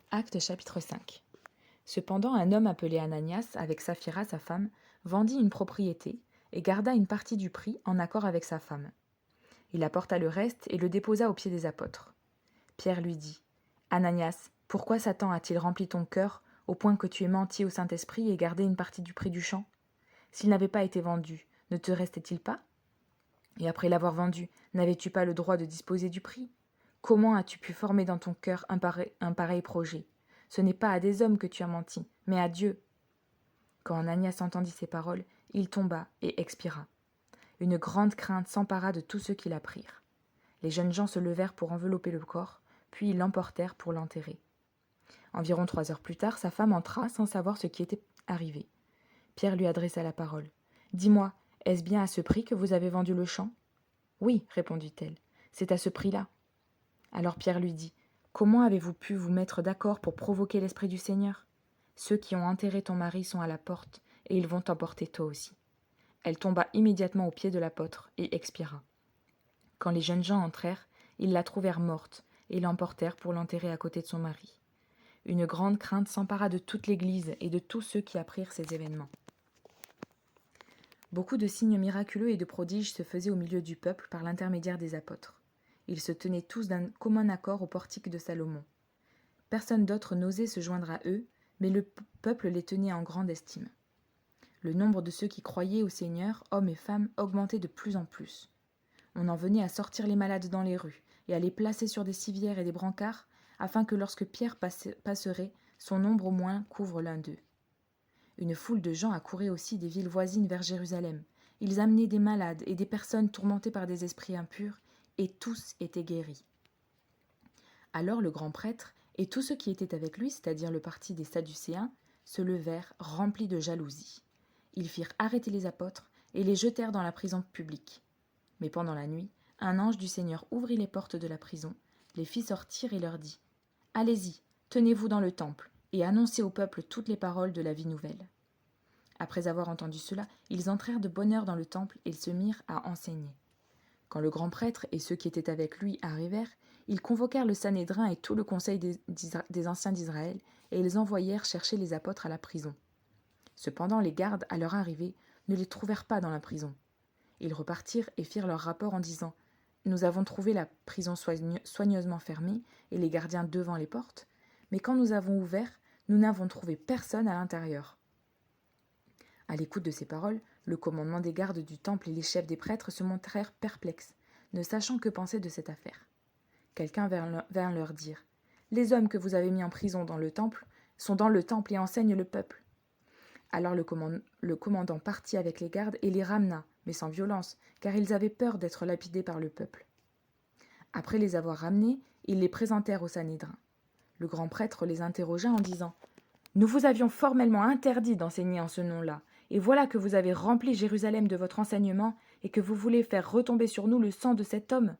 Acte chapitre 5. Cependant, un homme appelé Ananias, avec Saphira sa femme, vendit une propriété et garda une partie du prix en accord avec sa femme. Il apporta le reste et le déposa aux pieds des apôtres. Pierre lui dit : Ananias, pourquoi Satan a-t-il rempli ton cœur au point que tu aies menti au Saint-Esprit et gardé une partie du prix du champ ? S'il n'avait pas été vendu, ne te restait-il pas ? Et après l'avoir vendu, n'avais-tu pas le droit de disposer du prix ? Comment as-tu pu former dans ton cœur un pareil projet ? Ce n'est pas à des hommes que tu as menti, mais à Dieu. Quand Ananias entendit ces paroles, il tomba et expira. Une grande crainte s'empara de tous ceux qui l'apprirent. Les jeunes gens se levèrent pour envelopper le corps, puis ils l'emportèrent pour l'enterrer. Environ 3 heures plus tard, sa femme entra sans savoir ce qui était arrivé. Pierre lui adressa la parole. « Dis-moi, est-ce bien à ce prix que vous avez vendu le champ ? » ?»« Oui, répondit-elle, c'est à ce prix-là. » Alors Pierre lui dit : « Comment avez-vous pu vous mettre d'accord pour provoquer l'Esprit du Seigneur ? Ceux qui ont enterré ton mari sont à la porte, et ils vont t'emporter toi aussi. » Elle tomba immédiatement aux pieds de l'apôtre et expira. Quand les jeunes gens entrèrent, ils la trouvèrent morte et l'emportèrent pour l'enterrer à côté de son mari. Une grande crainte s'empara de toute l'Église et de tous ceux qui apprirent ces événements. Beaucoup de signes miraculeux et de prodiges se faisaient au milieu du peuple par l'intermédiaire des apôtres. Ils se tenaient tous d'un commun accord au portique de Salomon. Personne d'autre n'osait se joindre à eux, mais le peuple les tenait en grande estime. Le nombre de ceux qui croyaient au Seigneur, hommes et femmes, augmentait de plus en plus. On en venait à sortir les malades dans les rues et à les placer sur des civières et des brancards, afin que lorsque Pierre passerait, son ombre au moins couvre l'un d'eux. Une foule de gens accourait aussi des villes voisines vers Jérusalem. Ils amenaient des malades et des personnes tourmentées par des esprits impurs, et tous étaient guéris. Alors le grand prêtre et tous ceux qui étaient avec lui, c'est-à-dire le parti des Sadducéens, se levèrent remplis de jalousie. Ils firent arrêter les apôtres et les jetèrent dans la prison publique. Mais pendant la nuit, un ange du Seigneur ouvrit les portes de la prison, les fit sortir et leur dit : « Allez-y, tenez-vous dans le temple, et annoncez au peuple toutes les paroles de la vie nouvelle. » Après avoir entendu cela, ils entrèrent de bonne heure dans le temple et se mirent à enseigner. Quand le grand prêtre et ceux qui étaient avec lui arrivèrent, ils convoquèrent le Sanhédrin et tout le conseil des anciens d'Israël, et ils envoyèrent chercher les apôtres à la prison. Cependant, les gardes, à leur arrivée, ne les trouvèrent pas dans la prison. Ils repartirent et firent leur rapport en disant : « Nous avons trouvé la prison soigneusement fermée et les gardiens devant les portes, mais quand nous avons ouvert, nous n'avons trouvé personne à l'intérieur. » À l'écoute de ces paroles, le commandement des gardes du temple et les chefs des prêtres se montrèrent perplexes, ne sachant que penser de cette affaire. Quelqu'un vint leur dire : « Les hommes que vous avez mis en prison sont dans le temple et enseignent le peuple. » Alors le commandant partit avec les gardes et les ramena, mais sans violence, car ils avaient peur d'être lapidés par le peuple. Après les avoir ramenés, ils les présentèrent au Sanhédrin. Le grand prêtre les interrogea en disant : « Nous vous avions formellement interdit d'enseigner en ce nom-là, et voilà que vous avez rempli Jérusalem de votre enseignement et que vous voulez faire retomber sur nous le sang de cet homme. »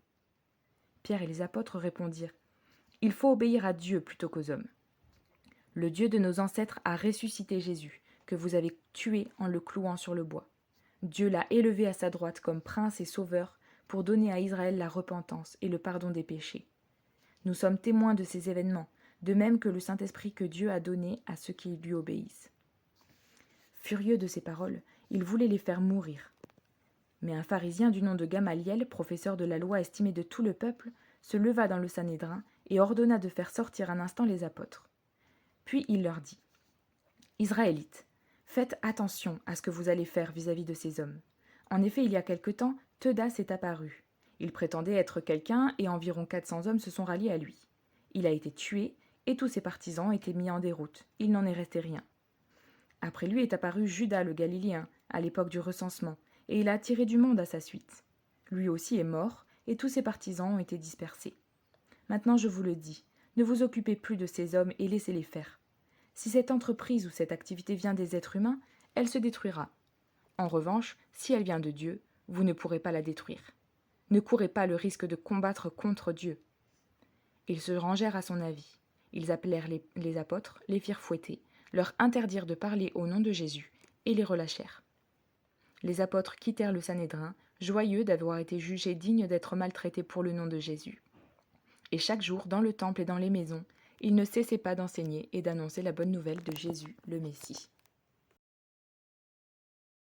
Pierre et les apôtres répondirent : « Il faut obéir à Dieu plutôt qu'aux hommes. Le Dieu de nos ancêtres a ressuscité Jésus, que vous avez tué en le clouant sur le bois. Dieu l'a élevé à sa droite comme prince et sauveur pour donner à Israël la repentance et le pardon des péchés. Nous sommes témoins de ces événements, de même que le Saint-Esprit que Dieu a donné à ceux qui lui obéissent. » Furieux de ces paroles, il voulait les faire mourir. Mais un pharisien du nom de Gamaliel, professeur de la loi estimé de tout le peuple, se leva dans le Sanhédrin et ordonna de faire sortir un instant les apôtres. Puis il leur dit : « Israélites, faites attention à ce que vous allez faire vis-à-vis de ces hommes. En effet, il y a quelque temps, Theudas est apparu. Il prétendait être quelqu'un et environ 400 hommes se sont ralliés à lui. Il a été tué et tous ses partisans ont été mis en déroute. Il n'en est resté rien. Après lui est apparu Judas le Galiléen, à l'époque du recensement, et il a attiré du monde à sa suite. Lui aussi est mort, et tous ses partisans ont été dispersés. Maintenant je vous le dis, ne vous occupez plus de ces hommes et laissez-les faire. Si cette entreprise ou cette activité vient des êtres humains, elle se détruira. En revanche, si elle vient de Dieu, vous ne pourrez pas la détruire. Ne courez pas le risque de combattre contre Dieu. » Ils se rangèrent à son avis. Ils appelèrent les apôtres, les firent fouetter, leur interdirent de parler au nom de Jésus, et les relâchèrent. Les apôtres quittèrent le Sanhédrin, joyeux d'avoir été jugés dignes d'être maltraités pour le nom de Jésus. Et chaque jour, dans le temple et dans les maisons, Il ne cessait pas d'enseigner et d'annoncer la bonne nouvelle de Jésus, le Messie.